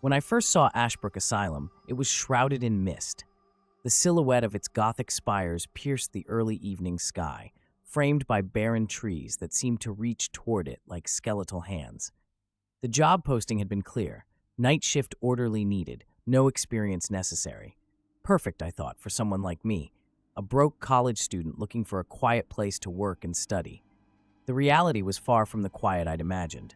When I first saw Ashbrook Asylum, it was shrouded in mist. The silhouette of its Gothic spires pierced the early evening sky, framed by barren trees that seemed to reach toward it like skeletal hands. The job posting had been clear: night shift orderly needed, no experience necessary. Perfect, I thought, for someone like me, a broke college student looking for a quiet place to work and study. The reality was far from the quiet I'd imagined.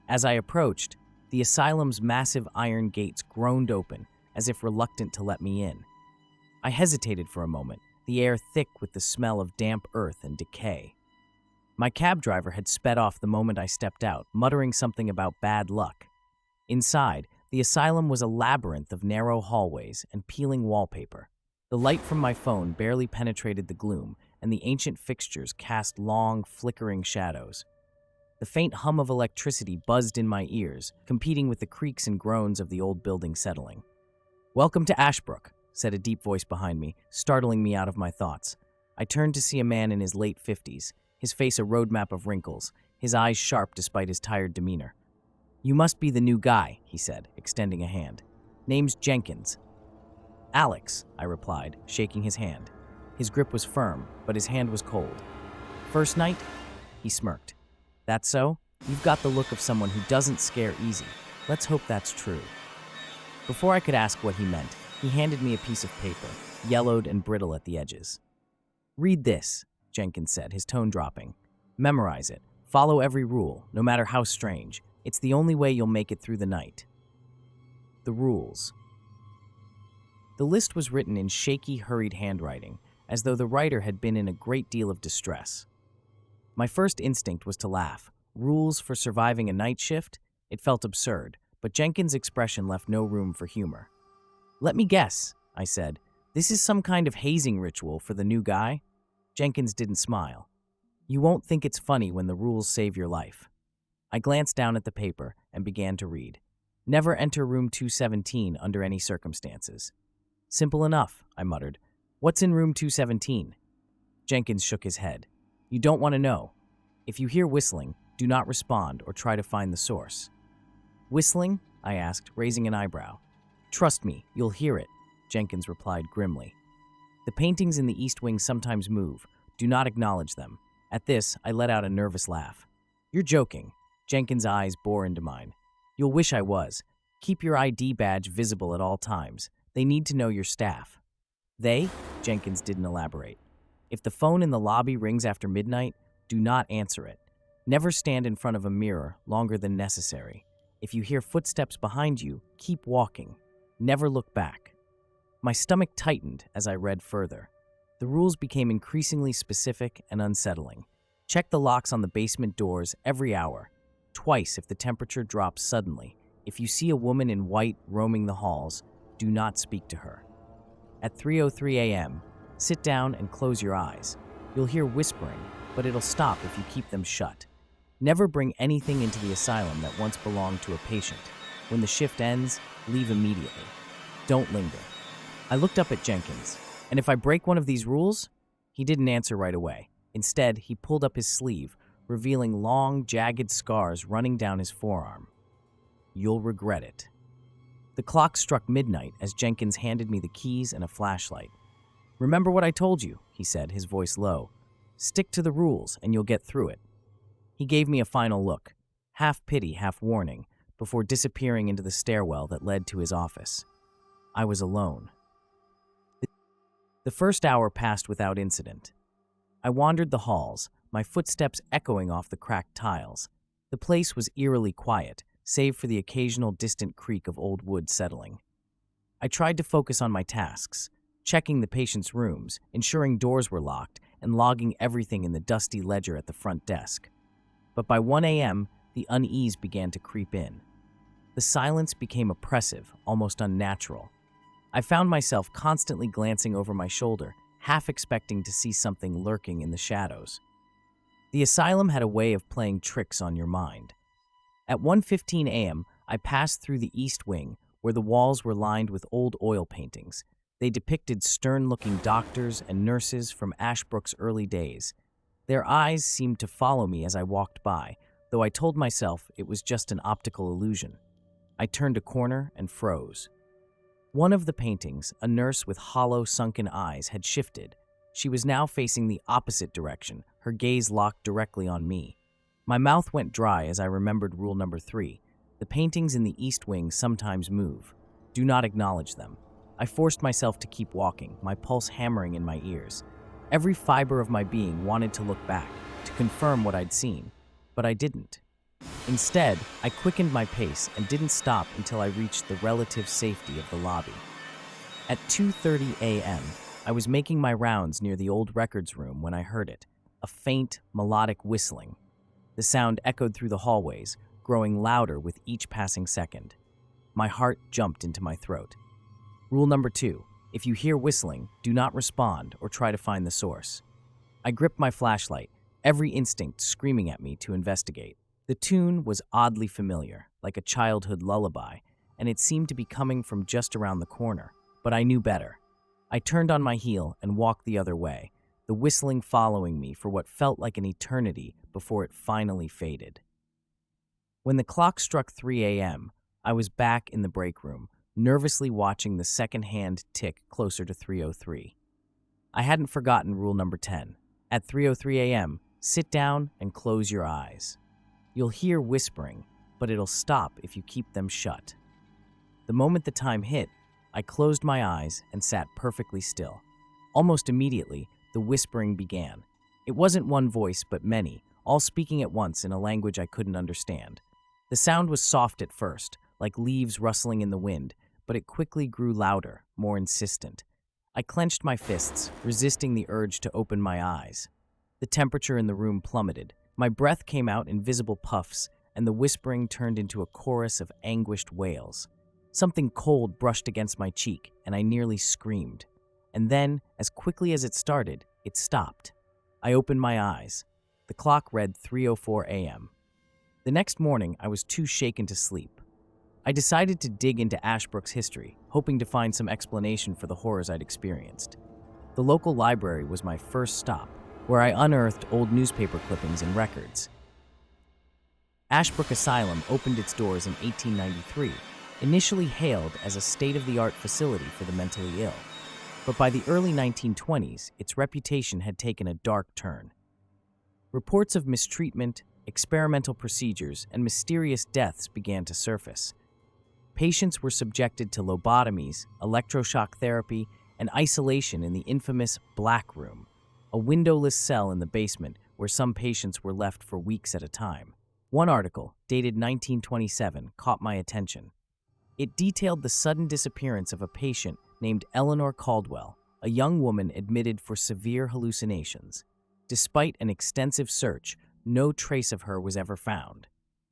As I approached, the asylum's massive iron gates groaned open, as if reluctant to let me in. I hesitated for a moment, the air thick with the smell of damp earth and decay. My cab driver had sped off the moment I stepped out, muttering something about bad luck. Inside, the asylum was a labyrinth of narrow hallways and peeling wallpaper. The light from my phone barely penetrated the gloom, and the ancient fixtures cast long, flickering shadows. The faint hum of electricity buzzed in my ears, competing with the creaks and groans of the old building settling. "Welcome to Ashbrook," said a deep voice behind me, startling me out of my thoughts. I turned to see a man in his late 50s, his face a roadmap of wrinkles, his eyes sharp despite his tired demeanor. "You must be the new guy," he said, extending a hand. "Name's Jenkins." "Alex," I replied, shaking his hand. His grip was firm, but his hand was cold. "First night?" He smirked. "That so? You've got the look of someone who doesn't scare easy. Let's hope that's true." Before I could ask what he meant, he handed me a piece of paper, yellowed and brittle at the edges. "Read this," Jenkins said, his tone dropping. "Memorize it. Follow every rule, no matter how strange. It's the only way you'll make it through the night." The rules. The list was written in shaky, hurried handwriting, as though the writer had been in a great deal of distress. My first instinct was to laugh. Rules for surviving a night shift? It felt absurd, but Jenkins' expression left no room for humor. "Let me guess," I said. "This is some kind of hazing ritual for the new guy?" Jenkins didn't smile. "You won't think it's funny when the rules save your life." I glanced down at the paper and began to read. "Never enter room 217 under any circumstances." "Simple enough," I muttered. "What's in room 217? Jenkins shook his head. "You don't want to know. If you hear whistling, do not respond or try to find the source." "Whistling?" I asked, raising an eyebrow. "Trust me, you'll hear it," Jenkins replied grimly. "The paintings in the East Wing sometimes move. Do not acknowledge them." At this, I let out a nervous laugh. "You're joking." Jenkins' eyes bore into mine. "You'll wish I was. Keep your ID badge visible at all times. They need to know your staff." "They?" Jenkins didn't elaborate. "If the phone in the lobby rings after midnight, do not answer it. Never stand in front of a mirror longer than necessary. If you hear footsteps behind you, keep walking. Never look back." My stomach tightened as I read further. The rules became increasingly specific and unsettling. Check the locks on the basement doors every hour. Twice if the temperature drops suddenly. If you see a woman in white roaming the halls, do not speak to her. At 3:03 a.m., sit down and close your eyes. You'll hear whispering, but it'll stop if you keep them shut. Never bring anything into the asylum that once belonged to a patient. When the shift ends, leave immediately. Don't linger. I looked up at Jenkins. "And if I break one of these rules?" He didn't answer right away. Instead, he pulled up his sleeve, revealing long, jagged scars running down his forearm. "You'll regret it." The clock struck midnight as Jenkins handed me the keys and a flashlight. "Remember what I told you," he said, his voice low. "Stick to the rules and you'll get through it." He gave me a final look, half pity, half warning, before disappearing into the stairwell that led to his office. I was alone. The first hour passed without incident. I wandered the halls, my footsteps echoing off the cracked tiles. The place was eerily quiet, save for the occasional distant creak of old wood settling. I tried to focus on my tasks, checking the patient's rooms, ensuring doors were locked, and logging everything in the dusty ledger at the front desk. But by 1 a.m., the unease began to creep in. The silence became oppressive, almost unnatural. I found myself constantly glancing over my shoulder, half expecting to see something lurking in the shadows. The asylum had a way of playing tricks on your mind. At 1:15 a.m., I passed through the East Wing, where the walls were lined with old oil paintings. They depicted stern-looking doctors and nurses from Ashbrook's early days. Their eyes seemed to follow me as I walked by, though I told myself it was just an optical illusion. I turned a corner and froze. One of the paintings, a nurse with hollow, sunken eyes, had shifted. She was now facing the opposite direction, her gaze locked directly on me. My mouth went dry as I remembered rule number 3. The paintings in the East Wing sometimes move. Do not acknowledge them. I forced myself to keep walking, my pulse hammering in my ears. Every fiber of my being wanted to look back, to confirm what I'd seen, but I didn't. Instead, I quickened my pace and didn't stop until I reached the relative safety of the lobby. At 2:30 a.m., I was making my rounds near the old records room when I heard it, a faint, melodic whistling. The sound echoed through the hallways, growing louder with each passing second. My heart jumped into my throat. Rule number 2, if you hear whistling, do not respond or try to find the source. I gripped my flashlight, every instinct screaming at me to investigate. The tune was oddly familiar, like a childhood lullaby, and it seemed to be coming from just around the corner, but I knew better. I turned on my heel and walked the other way, the whistling following me for what felt like an eternity before it finally faded. When the clock struck 3 a.m., I was back in the break room, nervously watching the second-hand tick closer to 3:03. I hadn't forgotten rule number 10. At 3:03 a.m., sit down and close your eyes. You'll hear whispering, but it'll stop if you keep them shut. The moment the time hit, I closed my eyes and sat perfectly still. Almost immediately, the whispering began. It wasn't one voice, but many, all speaking at once in a language I couldn't understand. The sound was soft at first, like leaves rustling in the wind, but it quickly grew louder, more insistent. I clenched my fists, resisting the urge to open my eyes. The temperature in the room plummeted. My breath came out in visible puffs, and the whispering turned into a chorus of anguished wails. Something cold brushed against my cheek, and I nearly screamed. And then, as quickly as it started, it stopped. I opened my eyes. The clock read 3:04 a.m. The next morning, I was too shaken to sleep. I decided to dig into Ashbrook's history, hoping to find some explanation for the horrors I'd experienced. The local library was my first stop, where I unearthed old newspaper clippings and records. Ashbrook Asylum opened its doors in 1893, initially hailed as a state-of-the-art facility for the mentally ill. But by the early 1920s, its reputation had taken a dark turn. Reports of mistreatment, experimental procedures, and mysterious deaths began to surface. Patients were subjected to lobotomies, electroshock therapy, and isolation in the infamous Black Room, a windowless cell in the basement where some patients were left for weeks at a time. One article, dated 1927, caught my attention. It detailed the sudden disappearance of a patient named Eleanor Caldwell, a young woman admitted for severe hallucinations. Despite an extensive search, no trace of her was ever found.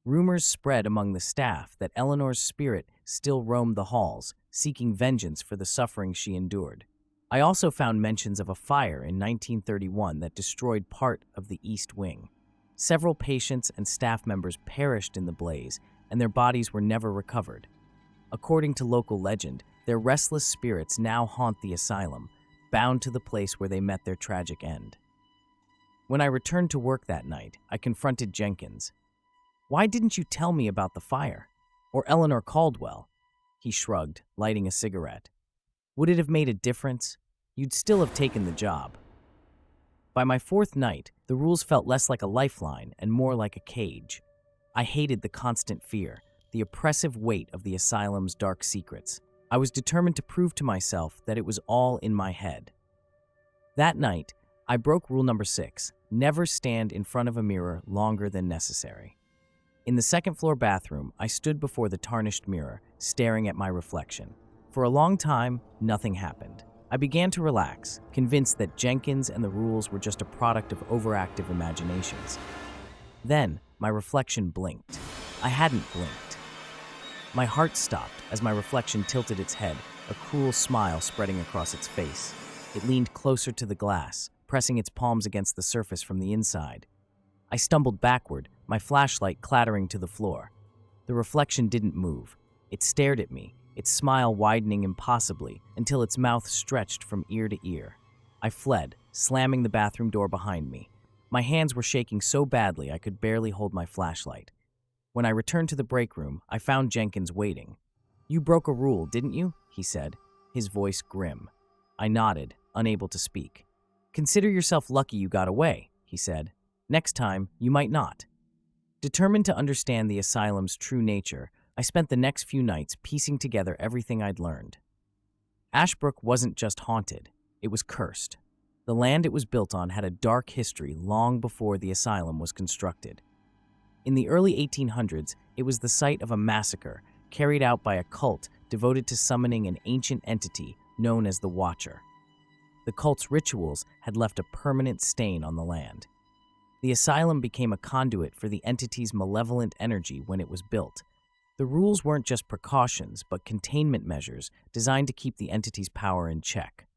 Rumors spread among the staff that Eleanor's spirit still roamed the halls, seeking vengeance for the suffering she endured. I also found mentions of a fire in 1931 that destroyed part of the East Wing. Several patients and staff members perished in the blaze, and their bodies were never recovered. According to local legend, their restless spirits now haunt the asylum, bound to the place where they met their tragic end. When I returned to work that night, I confronted Jenkins. "Why didn't you tell me about the fire? Or Eleanor Caldwell?" He shrugged, lighting a cigarette. "Would it have made a difference? You'd still have taken the job." By my fourth night, the rules felt less like a lifeline and more like a cage. I hated the constant fear, the oppressive weight of the asylum's dark secrets. I was determined to prove to myself that it was all in my head. That night, I broke rule number 6, never stand in front of a mirror longer than necessary. In the second-floor bathroom, I stood before the tarnished mirror, staring at my reflection. For a long time, nothing happened. I began to relax, convinced that Jenkins and the rules were just a product of overactive imaginations. Then, my reflection blinked. I hadn't blinked. My heart stopped as my reflection tilted its head, a cruel smile spreading across its face. It leaned closer to the glass, pressing its palms against the surface from the inside. I stumbled backward, my flashlight clattering to the floor. The reflection didn't move. It stared at me, its smile widening impossibly until its mouth stretched from ear to ear. I fled, slamming the bathroom door behind me. My hands were shaking so badly I could barely hold my flashlight. When I returned to the break room, I found Jenkins waiting. "You broke a rule, didn't you?" he said, his voice grim. I nodded, unable to speak. "Consider yourself lucky you got away," he said. "Next time, you might not." Determined to understand the asylum's true nature, I spent the next few nights piecing together everything I'd learned. Ashbrook wasn't just haunted, it was cursed. The land it was built on had a dark history long before the asylum was constructed. In the early 1800s, it was the site of a massacre carried out by a cult devoted to summoning an ancient entity known as the Watcher. The cult's rituals had left a permanent stain on the land. The asylum became a conduit for the entity's malevolent energy when it was built. The rules weren't just precautions, but containment measures designed to keep the entity's power in check.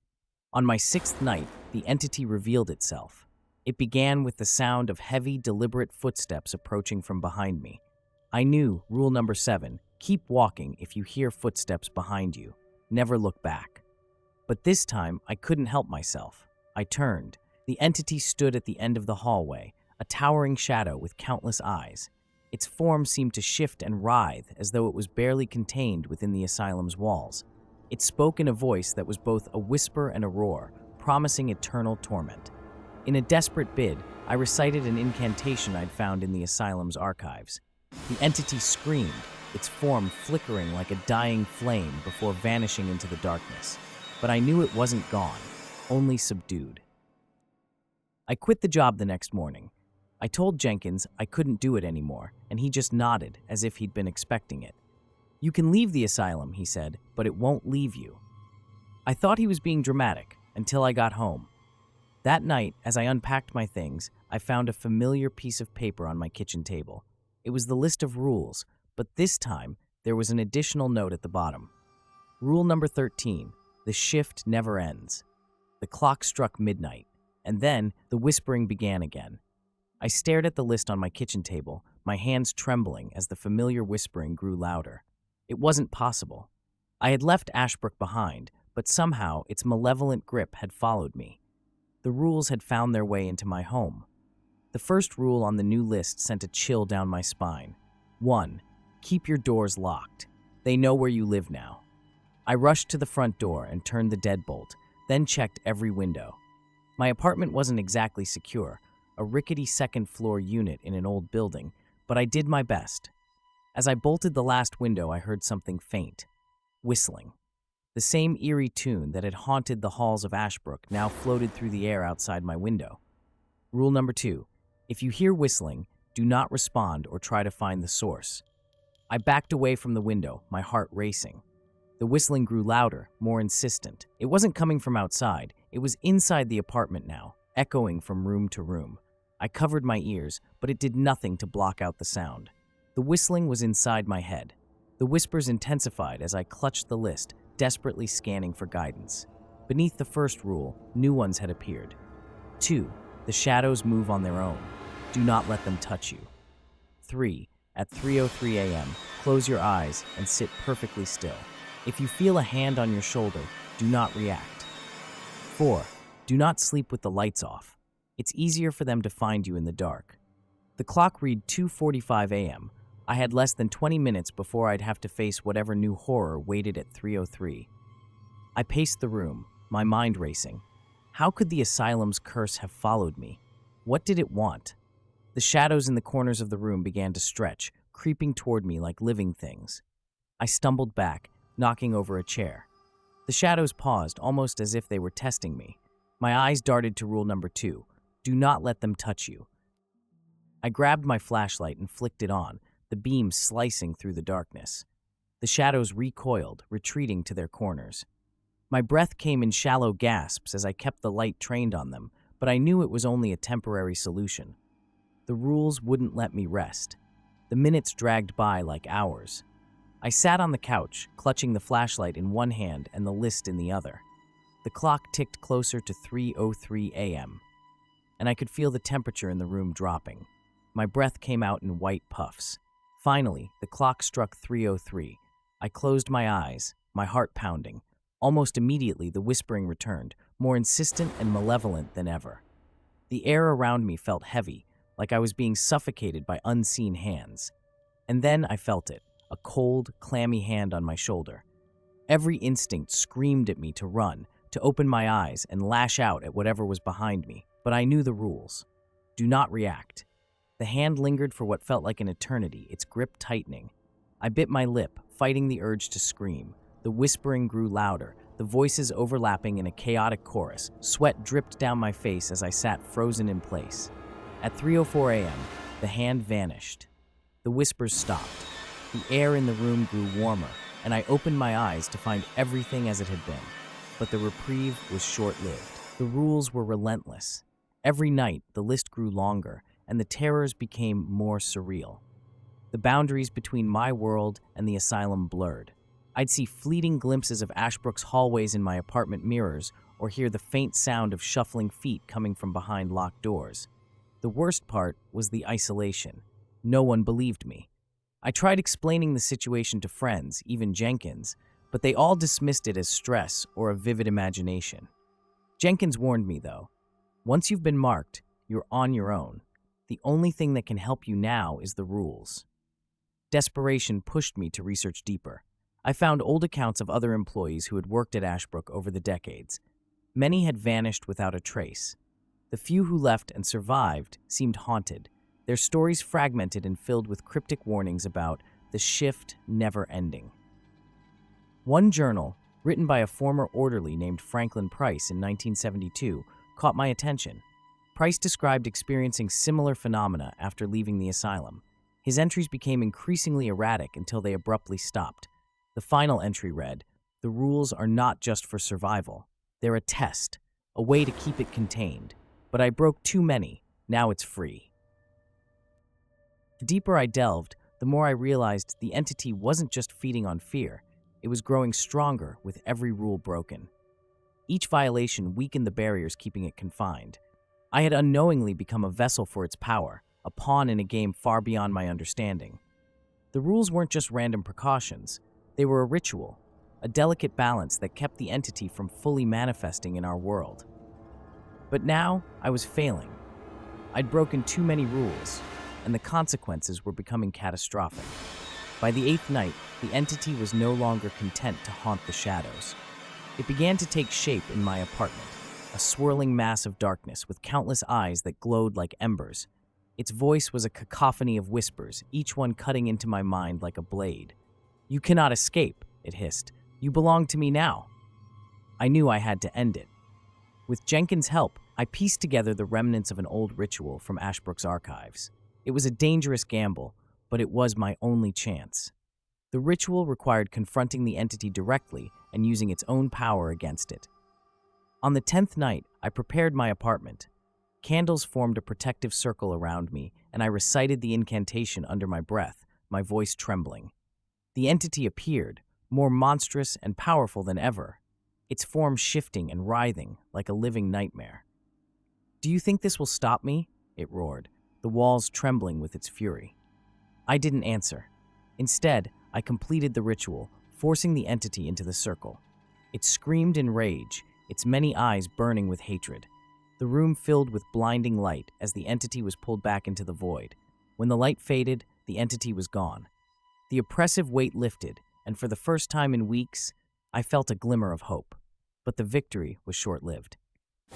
On my sixth night, the entity revealed itself. It began with the sound of heavy, deliberate footsteps approaching from behind me. I knew, rule number 7, keep walking if you hear footsteps behind you. Never look back. But this time, I couldn't help myself. I turned. The entity stood at the end of the hallway, a towering shadow with countless eyes. Its form seemed to shift and writhe as though it was barely contained within the asylum's walls. It spoke in a voice that was both a whisper and a roar, promising eternal torment. In a desperate bid, I recited an incantation I'd found in the asylum's archives. The entity screamed, its form flickering like a dying flame before vanishing into the darkness. But I knew it wasn't gone, only subdued. I quit the job the next morning. I told Jenkins I couldn't do it anymore, and he just nodded as if he'd been expecting it. "You can leave the asylum," he said, "but it won't leave you." I thought he was being dramatic until I got home. That night, as I unpacked my things, I found a familiar piece of paper on my kitchen table. It was the list of rules, but this time there was an additional note at the bottom. Rule number 13, the shift never ends. The clock struck midnight, and then the whispering began again. I stared at the list on my kitchen table, my hands trembling as the familiar whispering grew louder. It wasn't possible. I had left Ashbrook behind, but somehow its malevolent grip had followed me. The rules had found their way into my home. The first rule on the new list sent a chill down my spine. 1. Keep your doors locked. They know where you live now. I rushed to the front door and turned the deadbolt, then checked every window. My apartment wasn't exactly secure, a rickety second-floor unit in an old building, but I did my best. As I bolted the last window, I heard something faint. Whistling. The same eerie tune that had haunted the halls of Ashbrook now floated through the air outside my window. Rule number 2. If you hear whistling, do not respond or try to find the source. I backed away from the window, my heart racing. The whistling grew louder, more insistent. It wasn't coming from outside. It was inside the apartment now, echoing from room to room. I covered my ears, but it did nothing to block out the sound. The whistling was inside my head. The whispers intensified as I clutched the list, desperately scanning for guidance. Beneath the first rule, new ones had appeared. 2. The shadows move on their own. Do not let them touch you. 3. At 3:03 a.m., close your eyes and sit perfectly still. If you feel a hand on your shoulder, do not react. 4. Do not sleep with the lights off. It's easier for them to find you in the dark. The clock read 2:45 a.m. I had less than 20 minutes before I'd have to face whatever new horror waited at 3:03. I paced the room, my mind racing. How could the asylum's curse have followed me? What did it want? The shadows in the corners of the room began to stretch, creeping toward me like living things. I stumbled back, knocking over a chair. The shadows paused, almost as if they were testing me. My eyes darted to rule number 2. Do not let them touch you. I grabbed my flashlight and flicked it on, the beam slicing through the darkness. The shadows recoiled, retreating to their corners. My breath came in shallow gasps as I kept the light trained on them, but I knew it was only a temporary solution. The rules wouldn't let me rest. The minutes dragged by like hours. I sat on the couch, clutching the flashlight in one hand and the list in the other. The clock ticked closer to 3:03 a.m., and I could feel the temperature in the room dropping. My breath came out in white puffs. Finally, the clock struck 3:03. I closed my eyes, my heart pounding. Almost immediately, the whispering returned, more insistent and malevolent than ever. The air around me felt heavy, like I was being suffocated by unseen hands. And then I felt it, a cold, clammy hand on my shoulder. Every instinct screamed at me to run, to open my eyes and lash out at whatever was behind me, but I knew the rules. Do not react. The hand lingered for what felt like an eternity, its grip tightening. I bit my lip, fighting the urge to scream. The whispering grew louder, the voices overlapping in a chaotic chorus. Sweat dripped down my face as I sat frozen in place. At 3:04 a.m., the hand vanished. The whispers stopped. The air in the room grew warmer, and I opened my eyes to find everything as it had been. But the reprieve was short-lived. The rules were relentless. Every night, the list grew longer, and the terrors became more surreal. The boundaries between my world and the asylum blurred. I'd see fleeting glimpses of Ashbrook's hallways in my apartment mirrors, or hear the faint sound of shuffling feet coming from behind locked doors. The worst part was the isolation. No one believed me. I tried explaining the situation to friends, even Jenkins, but they all dismissed it as stress or a vivid imagination. Jenkins warned me, though. Once you've been marked, you're on your own. The only thing that can help you now is the rules. Desperation pushed me to research deeper. I found old accounts of other employees who had worked at Ashbrook over the decades. Many had vanished without a trace. The few who left and survived seemed haunted, their stories fragmented and filled with cryptic warnings about the shift never ending. One journal, written by a former orderly named Franklin Price in 1972, caught my attention. Price described experiencing similar phenomena after leaving the asylum. His entries became increasingly erratic until they abruptly stopped. The final entry read, "The rules are not just for survival. They're a test, a way to keep it contained. But I broke too many. Now it's free." The deeper I delved, the more I realized the entity wasn't just feeding on fear. It was growing stronger with every rule broken. Each violation weakened the barriers keeping it confined. I had unknowingly become a vessel for its power, a pawn in a game far beyond my understanding. The rules weren't just random precautions. They were a ritual, a delicate balance that kept the entity from fully manifesting in our world. But now, I was failing. I'd broken too many rules, and the consequences were becoming catastrophic. By the 8th night, the entity was no longer content to haunt the shadows. It began to take shape in my apartment, a swirling mass of darkness with countless eyes that glowed like embers. Its voice was a cacophony of whispers, each one cutting into my mind like a blade. "You cannot escape," it hissed. "You belong to me now." I knew I had to end it. With Jenkins' help, I pieced together the remnants of an old ritual from Ashbrook's archives. It was a dangerous gamble, but it was my only chance. The ritual required confronting the entity directly and using its own power against it. On the 10th night, I prepared my apartment. Candles formed a protective circle around me, and I recited the incantation under my breath, my voice trembling. The entity appeared, more monstrous and powerful than ever, its form shifting and writhing like a living nightmare. "Do you think this will stop me?" it roared, the walls trembling with its fury. I didn't answer. Instead, I completed the ritual, forcing the entity into the circle. It screamed in rage, its many eyes burning with hatred. The room filled with blinding light as the entity was pulled back into the void. When the light faded, the entity was gone. The oppressive weight lifted, and for the first time in weeks, I felt a glimmer of hope. But the victory was short-lived.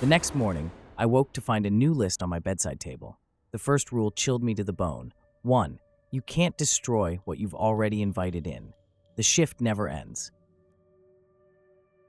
The next morning, I woke to find a new list on my bedside table. The first rule chilled me to the bone. 1. You can't destroy what you've already invited in. The shift never ends.